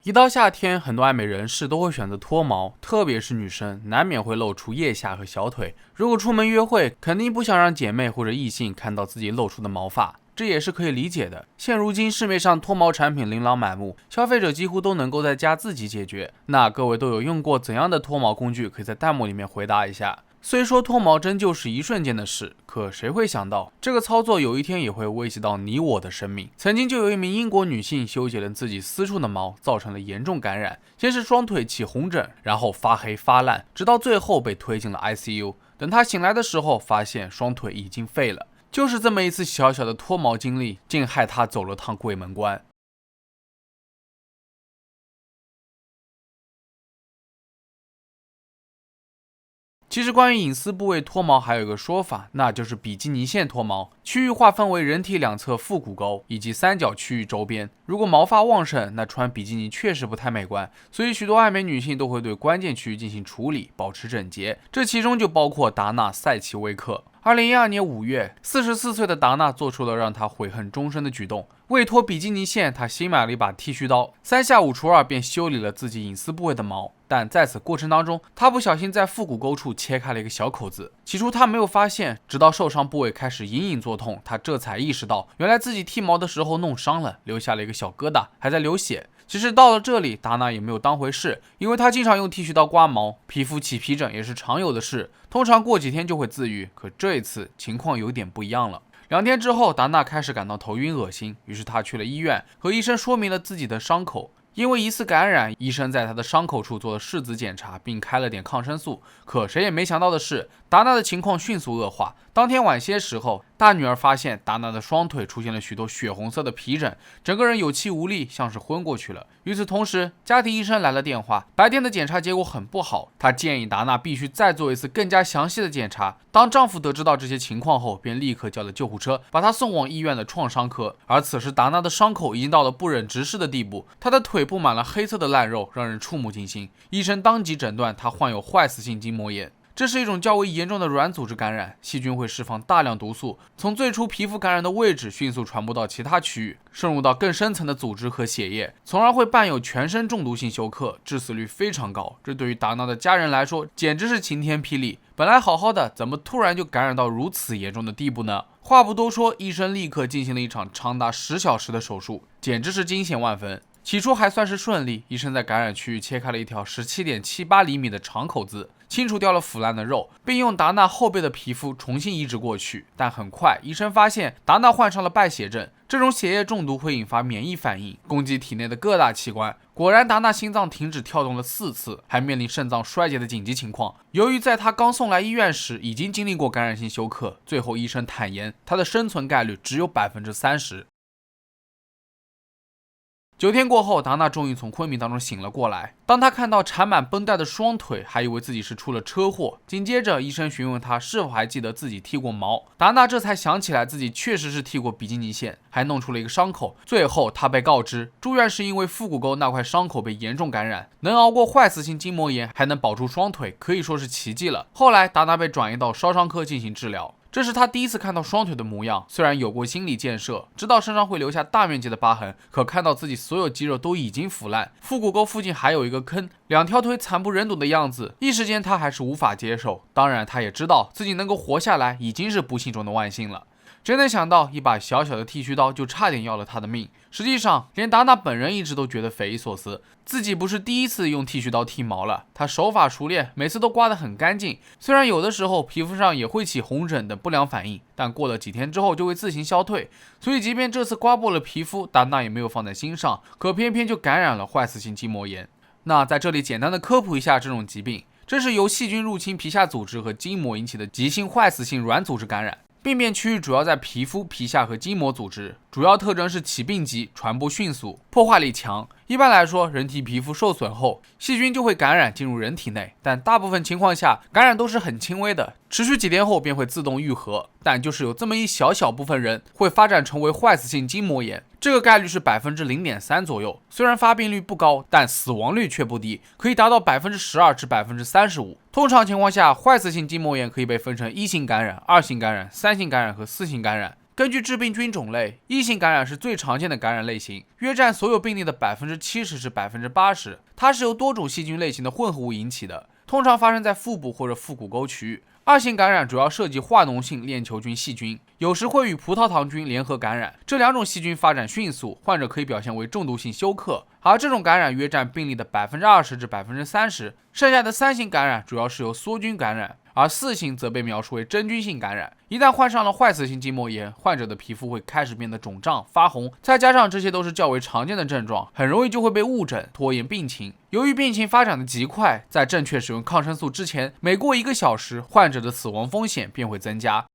一到夏天，很多爱美人士都会选择脱毛，特别是女生，难免会露出腋下和小腿。如果出门约会，肯定不想让姐妹或者异性看到自己露出的毛发，这也是可以理解的。现如今市面上脱毛产品琳琅满目，消费者几乎都能够在家自己解决。那各位都有用过怎样的脱毛工具？可以在弹幕里面回答一下。虽说脱毛针就是一瞬间的事，可谁会想到这个操作有一天也会威胁到你我的生命？曾经就有一名英国女性修剪了自己私处的毛，造成了严重感染，先是双腿起红疹，然后发黑发烂，直到最后被推进了 ICU。等她醒来的时候，发现双腿已经废了。就是这么一次小小的脱毛经历，竟害她走了趟鬼门关。其实关于隐私部位脱毛还有一个说法，那就是比基尼线脱毛，区域划分为人体两侧腹股沟以及三角区域周边。如果毛发旺盛，那穿比基尼确实不太美观，所以许多爱美女性都会对关键区域进行处理，保持整洁。这其中就包括达娜·塞奇威克。2012年5月，44岁的达娜做出了让她悔恨终身的举动。为脱比基尼线，她新买了一把剃须刀，3下5除2便修理了自己隐私部位的毛。但在此过程当中，她不小心在腹股沟处切开了一个小口子。起初她没有发现，直到受伤部位开始隐隐作痛，她这才意识到，原来自己剃毛的时候弄伤了，留下了一个小疙瘩，还在流血。其实到了这里，达娜也没有当回事，因为她经常用剃须刀刮毛，皮肤起皮疹也是常有的事，通常过几天就会自愈。可这一次情况有点不一样了。2天之后，达娜开始感到头晕恶心，于是她去了医院，和医生说明了自己的伤口。因为疑似感染，医生在她的伤口处做了拭子检查，并开了点抗生素。可谁也没想到的是，达娜的情况迅速恶化。当天晚些时候，大女儿发现达娜的双腿出现了许多血红色的皮疹，整个人有气无力，像是昏过去了。与此同时，家庭医生来了电话，白天的检查结果很不好，他建议达娜必须再做一次更加详细的检查。当丈夫得知到这些情况后，便立刻叫了救护车，把她送往医院的创伤科。而此时，达娜的伤口已经到了不忍直视的地步，她的腿布满了黑色的烂肉，让人触目惊心。医生当即诊断她患有坏死性筋膜炎。这是一种较为严重的软组织感染，细菌会释放大量毒素，从最初皮肤感染的位置迅速传播到其他区域，渗入到更深层的组织和血液，从而会伴有全身中毒性休克，致死率非常高。这对于达娜的家人来说，简直是晴天霹雳。本来好好的，怎么突然就感染到如此严重的地步呢？话不多说，医生立刻进行了一场长达10小时的手术，简直是惊险万分。起初还算是顺利，医生在感染区域切开了一条17.78厘米的长口子，清除掉了腐烂的肉，并用达娜后背的皮肤重新移植过去。但很快，医生发现达娜患上了败血症，这种血液中毒会引发免疫反应，攻击体内的各大器官。果然，达娜心脏停止跳动了4次，还面临肾脏衰竭的紧急情况。由于在她刚送来医院时已经经历过感染性休克，最后医生坦言，她的生存概率只有30%。9天过后，达娜终于从昏迷当中醒了过来。当她看到缠满绷带的双腿，还以为自己是出了车祸。紧接着，医生询问她是否还记得自己剃过毛，达娜这才想起来自己确实是剃过比基尼线，还弄出了一个伤口。最后，她被告知住院是因为腹股沟那块伤口被严重感染，能熬过坏死性筋膜炎，还能保住双腿，可以说是奇迹了。后来，达娜被转移到烧伤科进行治疗。这是他第一次看到双腿的模样，虽然有过心理建设，知道身上会留下大面积的疤痕，可看到自己所有肌肉都已经腐烂，腹股沟附近还有一个坑，2条腿惨不忍睹的样子，一时间他还是无法接受。当然，他也知道自己能够活下来已经是不幸中的万幸了。谁能想到，一把小小的剃须刀就差点要了他的命。实际上，连达娜本人一直都觉得匪夷所思，自己不是第一次用剃须刀剃毛了。他手法熟练，每次都刮得很干净。虽然有的时候皮肤上也会起红疹等不良反应，但过了几天之后就会自行消退。所以，即便这次刮破了皮肤，达娜也没有放在心上。可偏偏就感染了坏死性筋膜炎。那在这里简单的科普一下这种疾病，这是由细菌入侵皮下组织和筋膜引起的急性坏死性软组织感染。病变区域主要在皮肤、皮下和筋膜组织，主要特征是起病急、传播迅速、破坏力强。一般来说，人体皮肤受损后，细菌就会感染进入人体内，但大部分情况下，感染都是很轻微的，持续几天后便会自动愈合。但就是有这么一小部分人会发展成为坏死性筋膜炎，这个概率是0.3%左右。虽然发病率不高，但死亡率却不低，可以达到12%至35%。通常情况下，坏死性筋膜炎可以被分成1型感染、2型感染、3型感染和4型感染。根据致病菌种类，异性感染是最常见的感染类型，约占所有病例的70%至80%。它是由多种细菌类型的混合物引起的，通常发生在腹部或者腹股沟区域。二型感染主要涉及化脓性链球菌细菌，有时会与葡萄糖菌联合感染。这两种细菌发展迅速，患者可以表现为中毒性休克，而这种感染约占病例的20%至30%。剩下的3型感染主要是由梭菌感染，而4型则被描述为真菌性感染。一旦患上了坏死性筋膜炎，患者的皮肤会开始变得肿胀、发红，再加上这些都是较为常见的症状，很容易就会被误诊，拖延病情。由于病情发展的极快，在正确使用抗生素之前，每过1个小时，患者的死亡风险便会增加。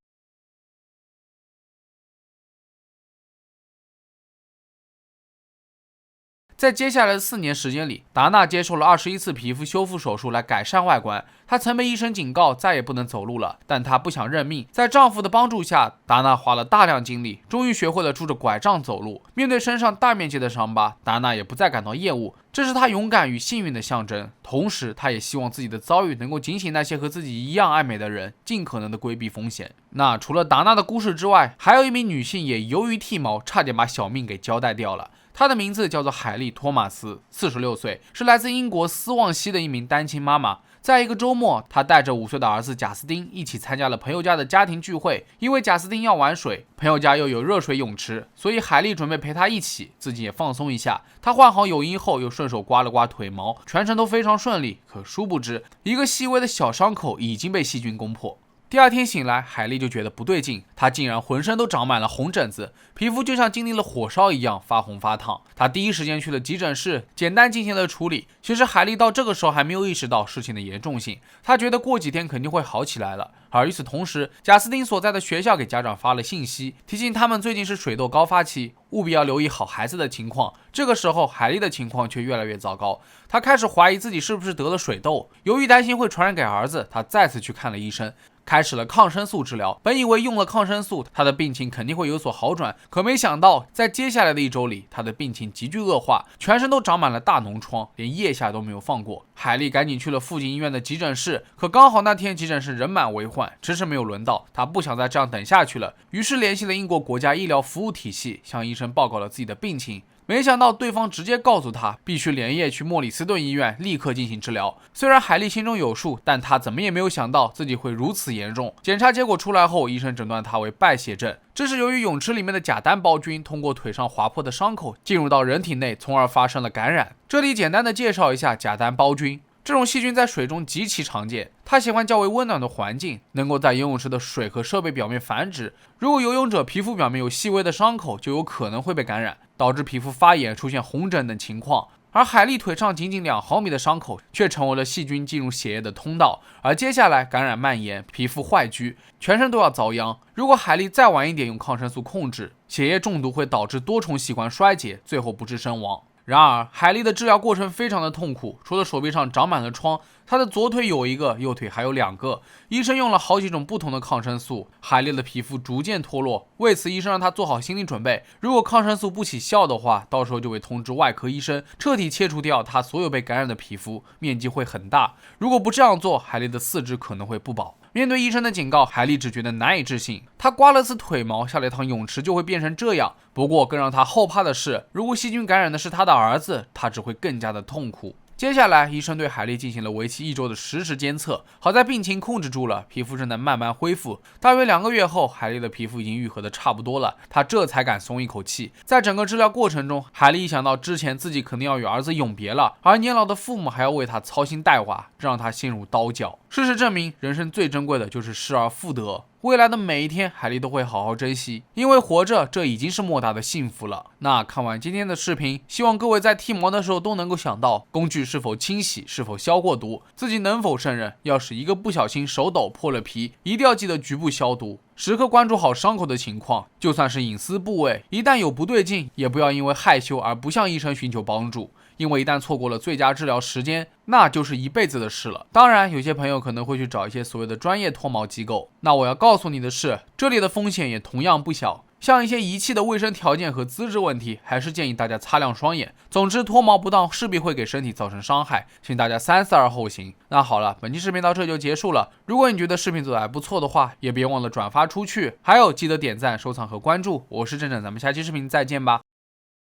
在接下来的4年时间里，达娜接受了21次皮肤修复手术来改善外观。她曾被医生警告再也不能走路了，但她不想认命。在丈夫的帮助下，达娜花了大量精力，终于学会了拄着拐杖走路。面对身上大面积的伤疤，达娜也不再感到厌恶，这是她勇敢与幸运的象征。同时，她也希望自己的遭遇能够警醒那些和自己一样爱美的人，尽可能的规避风险。那除了达娜的故事之外，还有一名女性也由于剃毛，差点把小命给交代掉了。她的名字叫做海莉·托马斯，46岁，是来自英国斯旺西的一名单亲妈妈。在一个周末，她带着5岁的儿子贾斯汀一起参加了朋友家的家庭聚会。因为贾斯汀要玩水，朋友家又有热水泳池，所以海莉准备陪他一起，自己也放松一下。她换好泳衣后，又顺手刮了刮腿毛，全程都非常顺利。可殊不知，一个细微的小伤口已经被细菌攻破。第2天醒来，海莉就觉得不对劲，她竟然浑身都长满了红疹子，皮肤就像经历了火烧一样发红发烫。她第一时间去了急诊室，简单进行了处理。其实海莉到这个时候还没有意识到事情的严重性，她觉得过几天肯定会好起来了。而与此同时，贾斯汀所在的学校给家长发了信息，提醒他们最近是水痘高发期，务必要留意好孩子的情况。这个时候，海莉的情况却越来越糟糕，她开始怀疑自己是不是得了水痘。由于担心会传染给儿子，她再次去看了医生，开始了抗生素治疗。本以为用了抗生素，她的病情肯定会有所好转，可没想到在接下来的1周里，她的病情急剧恶化，全身都长满了大脓疮，连腋下都没有放过。海莉赶紧去了附近医院的急诊室，可刚好那天急诊室人满为患，迟迟没有轮到。她不想再这样等下去了，于是联系了英国国家医疗服务体系，向医生报告了自己的病情。没想到对方直接告诉他，必须连夜去莫里斯顿医院立刻进行治疗。虽然海莉心中有数，但她怎么也没有想到自己会如此严重。检查结果出来后，医生诊断她为败血症，这是由于泳池里面的甲单胞菌通过腿上划破的伤口进入到人体内，从而发生了感染。这里简单的介绍一下甲单胞菌。这种细菌在水中极其常见，它喜欢较为温暖的环境，能够在游泳池的水和设备表面繁殖。如果游泳者皮肤表面有细微的伤口，就有可能会被感染，导致皮肤发炎、出现红疹等情况。而海莉腿上仅2毫米的伤口，却成为了细菌进入血液的通道。而接下来感染蔓延，皮肤坏疽，全身都要遭殃。如果海莉再晚一点用抗生素控制，血液中毒会导致多重器官衰竭，最后不治身亡。然而，海莉的治疗过程非常的痛苦，除了手臂上长满了疮，她的左腿有1个，右腿还有2个。医生用了好几种不同的抗生素，海莉的皮肤逐渐脱落。为此，医生让她做好心理准备，如果抗生素不起效的话，到时候就会通知外科医生彻底切除掉她所有被感染的皮肤，面积会很大。如果不这样做，海莉的4肢可能会不保。面对医生的警告，海莉只觉得难以置信。她刮了次腿毛，下了一趟泳池就会变成这样。不过更让她后怕的是，如果细菌感染的是她的儿子，她只会更加的痛苦。接下来，医生对海莉进行了为期1周的实时监测，好在病情控制住了，皮肤正在慢慢恢复。大约2个月后，海莉的皮肤已经愈合的差不多了，她这才敢松一口气。在整个治疗过程中，海莉一想到之前自己肯定要与儿子永别了，而年老的父母还要为她操心带娃，这让她陷入刀绞。事实证明，人生最珍贵的就是失而复得。未来的每一天，海莉都会好好珍惜，因为活着这已经是莫大的幸福了。那看完今天的视频，希望各位在剃毛的时候都能够想到工具是否清洗，是否消过毒，自己能否胜任。要是一个不小心手抖破了皮，一定要记得局部消毒，时刻关注好伤口的情况。就算是隐私部位，一旦有不对劲，也不要因为害羞而不向医生寻求帮助。因为一旦错过了最佳治疗时间，那就是一辈子的事了。当然，有些朋友可能会去找一些所谓的专业脱毛机构，那我要告诉你的是，这里的风险也同样不小。像一些仪器的卫生条件和资质问题，还是建议大家擦亮双眼。总之，脱毛不当势必会给身体造成伤害，请大家三思而后行。那好了，本期视频到这就结束了。如果你觉得视频做的还不错的话，也别忘了转发出去，还有记得点赞、收藏和关注。我是郑郑，咱们下期视频再见吧。